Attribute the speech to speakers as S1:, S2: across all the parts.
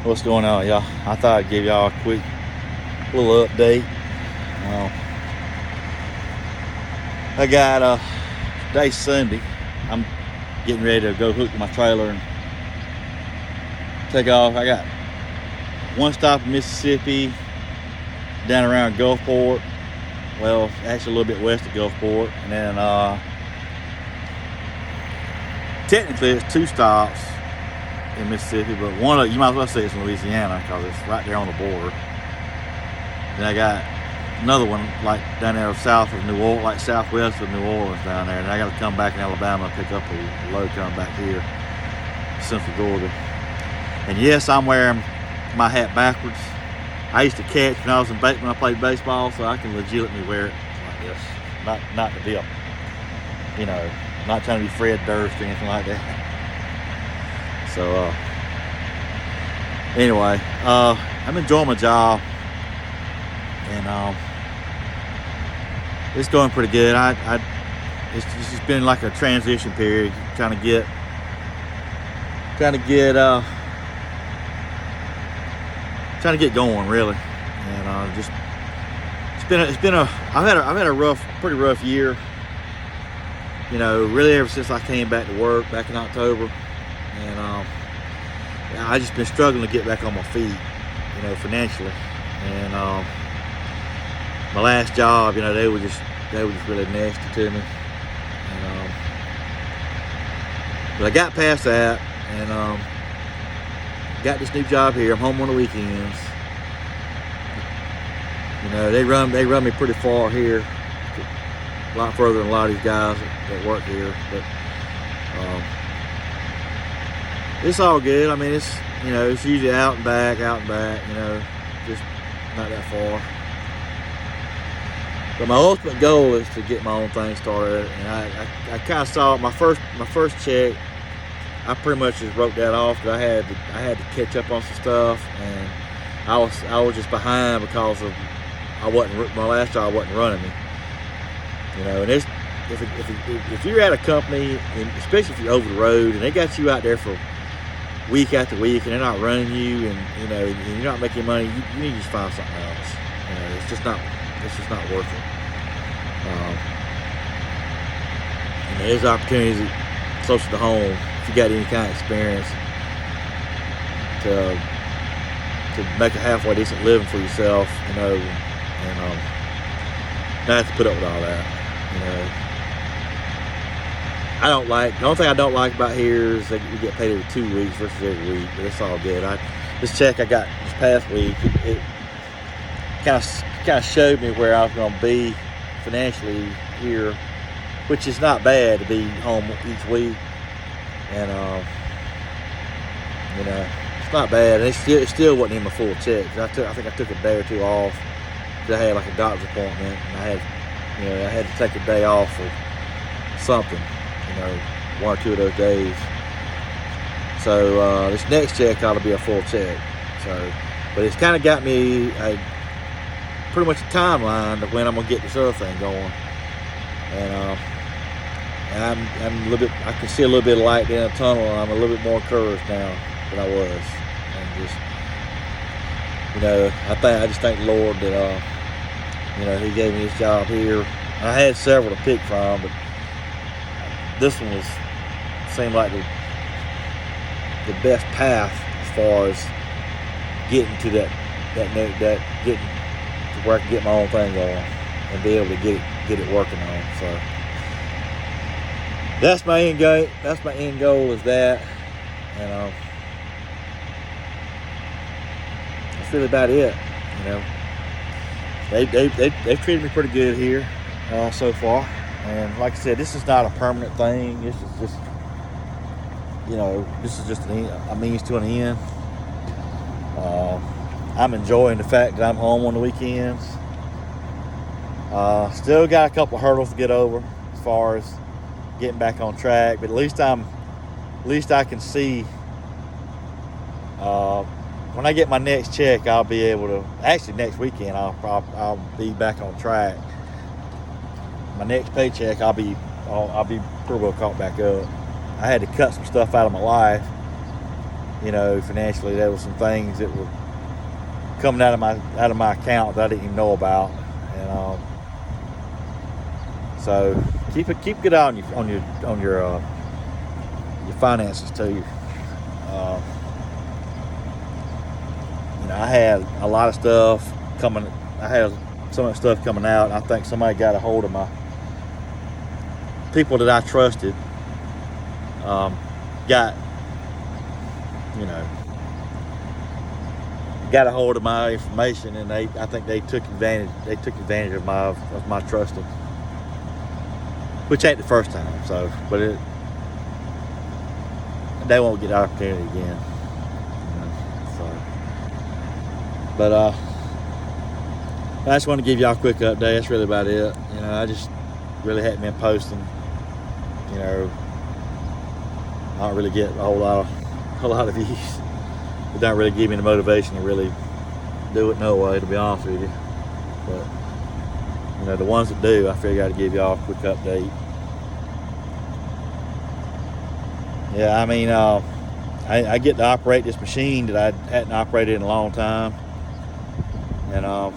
S1: What's going on, y'all? I thought I'd give y'all a quick little update. I got today's Sunday. I'm getting ready to go hook my trailer and take off. I got one stop in Mississippi, down around Gulfport. Well, actually a little bit west of Gulfport, and then technically it's two stops in Mississippi, but one of you might as well say it's in Louisiana because it's right there on the border. Then I got another one like down there south of New Orleans, like southwest of New Orleans down there, and I got to come back in Alabama and pick up a load coming back here, Central Georgia. And yes, I'm wearing my hat backwards. I used to catch when I played baseball, so I can legitimately wear it like this. Not to be not trying to be Fred Durst or anything like that. So anyway, I'm enjoying my job, and it's going pretty good. It's just been like a transition period, trying to get going really, and I've had a pretty rough year. Really ever since I came back to work back in October, and I just been struggling to get back on my feet, financially, and my last job, they were just really nasty to me, and but I got past that, and got this new job here. I'm home on the weekends. They run me pretty far here, a lot further than a lot of these guys that work here, but it's all good. I mean, it's usually out and back, just not that far. But my ultimate goal is to get my own thing started, and I kind of saw my first check. I pretty much just wrote that off because I had to catch up on some stuff, and I was just behind because of my last job wasn't running me. And if you're at a company, and especially if you're over the road, and they got you out there for week after week, and they're not running you, and you're not making money, you need to just find something else. It's just not worth it. And there's opportunities closer to home if you got any kind of experience to make a halfway decent living for yourself, and not have to put up with all that. The only thing I don't like about here is that we get paid every 2 weeks versus every week, but it's all good. This check I got this past week, it kind of showed me where I was going to be financially here, which is not bad to be home each week, and it's not bad. And it still wasn't in my full check. I think I took a day or two off because I had like a doctor's appointment, and I had to take a day off for something, one or two of those days. So this next check ought to be a full check. But it's kind of got me pretty much a timeline of when I'm gonna get this other thing going, and I'm a little bit. I can see a little bit of light in the tunnel, and I'm a little bit more encouraged now than I was, and just I just thank the Lord that He gave me this job here. I had several to pick from, but this one seemed like the best path as far as getting to that getting to where I can get my own thing going and be able to get it working on. So that's my end goal. That's my end goal is that, and that's really about it. They've treated me pretty good here so far, and like I said, this is not a permanent thing. This is just a means to an end. I'm enjoying the fact that I'm home on the weekends. Still got a couple of hurdles to get over as far as getting back on track, but at least I can see when I get my next check, I'll be able to. Actually, next weekend I'll be back on track. My next paycheck, I'll be pretty well caught back up. I had to cut some stuff out of my life you know, financially, there were some things that were coming out of my account that I didn't even know about, and so keep a good eye on your finances too. You know, I had a lot of stuff coming. I had so much stuff coming out, and I think somebody got a hold of my people that I trusted. Got a hold of my information, and I think they took advantage of my trusting, which ain't the first time. So, but they won't get the opportunity again. You know, so, but I just want to give y'all a quick update. That's really about it. You know, I just really hadn't been posting. You know, I don't really get a whole lot of views. It don't really give me the motivation to really do it no way, to be honest with you. But, you know, the ones that do, I figure I got to give y'all a quick update. Yeah, I mean, I get to operate this machine that I hadn't operated in a long time. And I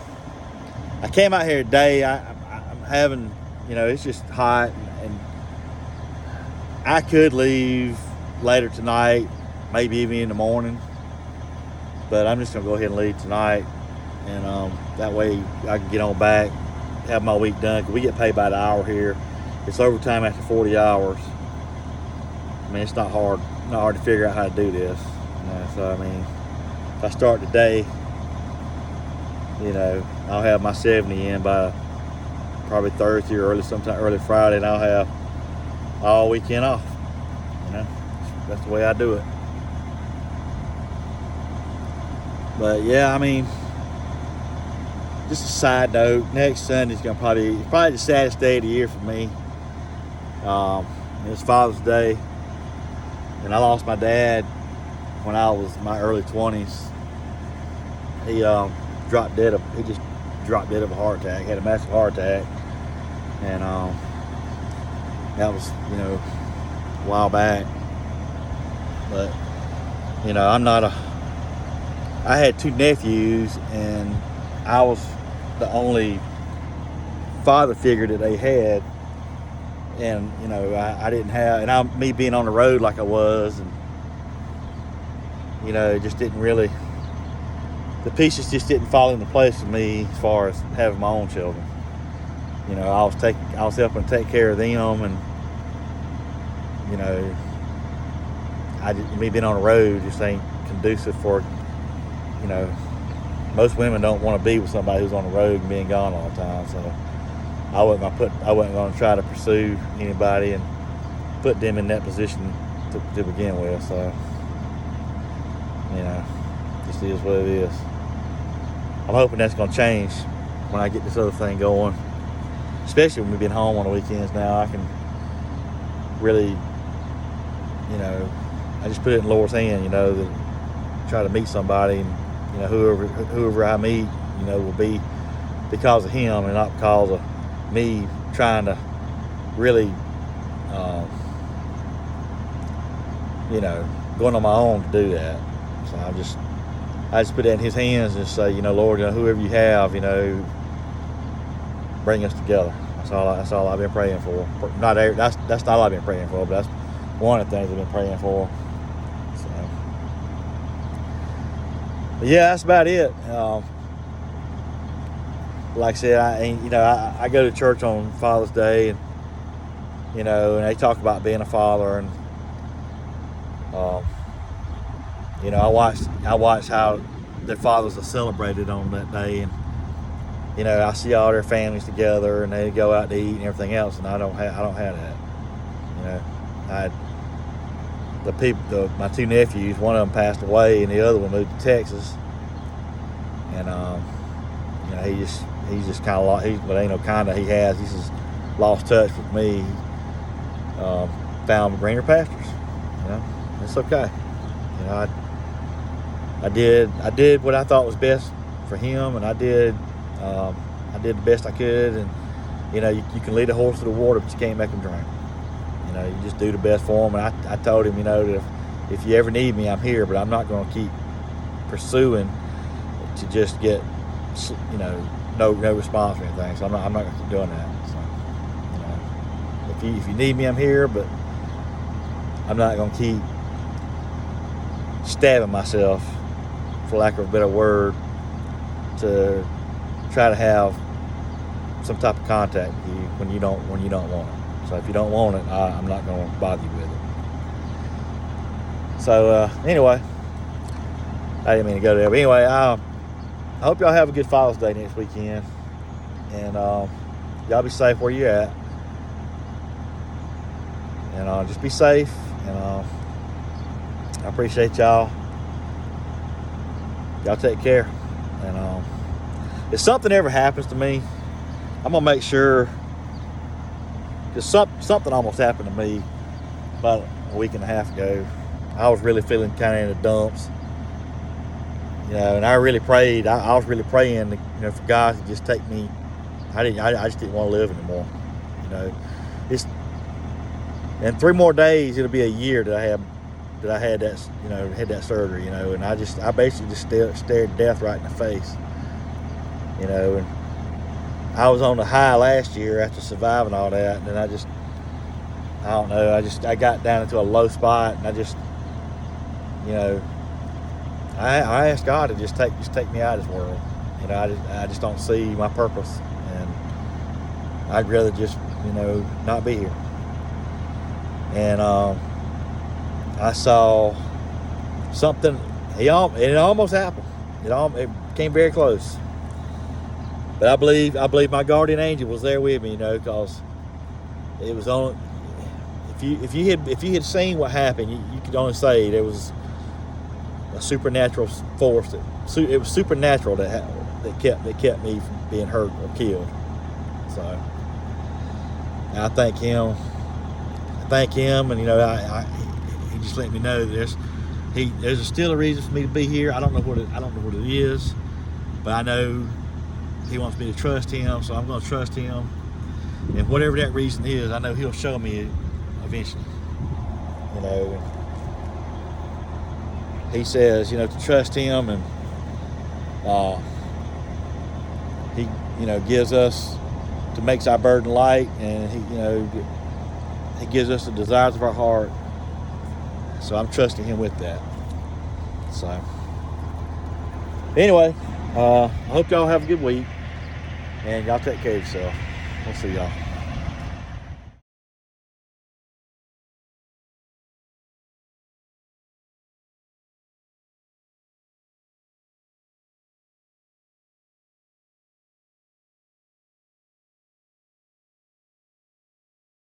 S1: came out here today. I'm having, you know, it's just hot, and I could leave later tonight, maybe even in the morning. But I'm just going to go ahead and leave tonight, and that way I can get on back, have my week done, because we get paid by the hour here. It's overtime after 40 hours. I mean, it's not hard to figure out how to do this. You know? So, I mean, if I start today, you know, I'll have my 70 in by probably Thursday or early Friday, and I'll have all weekend off. You know, that's the way I do it. But yeah, I mean, just a side note, next Sunday's gonna probably the saddest day of the year for me. It's Father's Day, and I lost my dad when I was in my early 20s. He dropped dead of a heart attack. Had a massive heart attack, and that was, you know, a while back. But, you know, I had two nephews, and I was the only father figure that they had. And, you know, I didn't have, and me being on the road like I was, and, you know, it just didn't really, the pieces just didn't fall into place for me as far as having my own children. You know, I was helping take care of them, and, you know, me being on the road just ain't conducive for, you know, most women don't want to be with somebody who's on the road and being gone all the time. So I wasn't going to try to pursue anybody and put them in that position to begin with. So, you know, just is what it is. I'm hoping that's going to change when I get this other thing going, especially when we've been home on the weekends now. I can really, you know, I just put it in the Lord's hand, you know, that try to meet somebody, and, you know, whoever I meet, you know, will be because of him and not because of me trying to really, you know, going on my own to do that. So I just put that in his hands and say, you know, Lord, you know, whoever you have, you know, bring us together. That's all I've been praying for. That's not all I've been praying for, but that's one of the things I've been praying for. So, but yeah, that's about it. Like I said, I go to church on Father's Day, and, you know, and they talk about being a father, and you know, I watch how their fathers are celebrated on that day, and, you know, I see all their families together, and they go out to eat and everything else, and I don't have that. You know, my two nephews, one of them passed away, and the other one moved to Texas, and you know, he's just kind of lost. He just lost touch with me. Found greener pastures. You know, it's okay. You know, I did what I thought was best for him, and I did the best I could. And, you know, you can lead a horse to the water, but you can't make him drink. You know, you just do the best for him. And I told him, you know, that if you ever need me, I'm here, but I'm not going to keep pursuing to just get, you know, no response or anything. So I'm not going to keep doing that. So, you know, if you need me, I'm here, but I'm not going to keep stabbing myself, for lack of a better word, to try to have some type of contact with you when you don't want it. So if you don't want it, I'm not going to bother you with it. So anyway, I didn't mean to go there, but anyway, I hope y'all have a good Father's Day next weekend, and y'all be safe where you're at, and just be safe, and I appreciate y'all. Y'all take care, and if something ever happens to me, I'm gonna make sure, because something almost happened to me about a week and a half ago. I was really feeling kind of in the dumps, you know, and I really prayed. I was really praying, you know, for God to just take me. I just didn't want to live anymore, you know. In 3 more days, it'll be a year that I had that, you know, had that surgery, you know, and I basically just stared death right in the face, you know, and I was on the high last year after surviving all that, and then I don't know, I got down into a low spot, and I just, you know, I asked God to just take me out of this world. You know, I just don't see my purpose, and I'd rather just, you know, not be here. And I saw something. It almost happened. It came very close. But I believe my guardian angel was there with me, you know, because it was on. If you had seen what happened, you could only say there was a supernatural force. It was supernatural that kept me from being hurt or killed. So I thank him. And you know, he just let me know that there's still a reason for me to be here. I don't know what it is, but I know he wants me to trust him, so I'm going to trust him. And whatever that reason is, I know he'll show me eventually. You know, he says, you know, to trust him, and he, you know, gives us, to makes our burden light, and he, you know, he gives us the desires of our heart. So I'm trusting him with that. So anyway, I hope y'all have a good week, and y'all take care of yourself. We'll see y'all.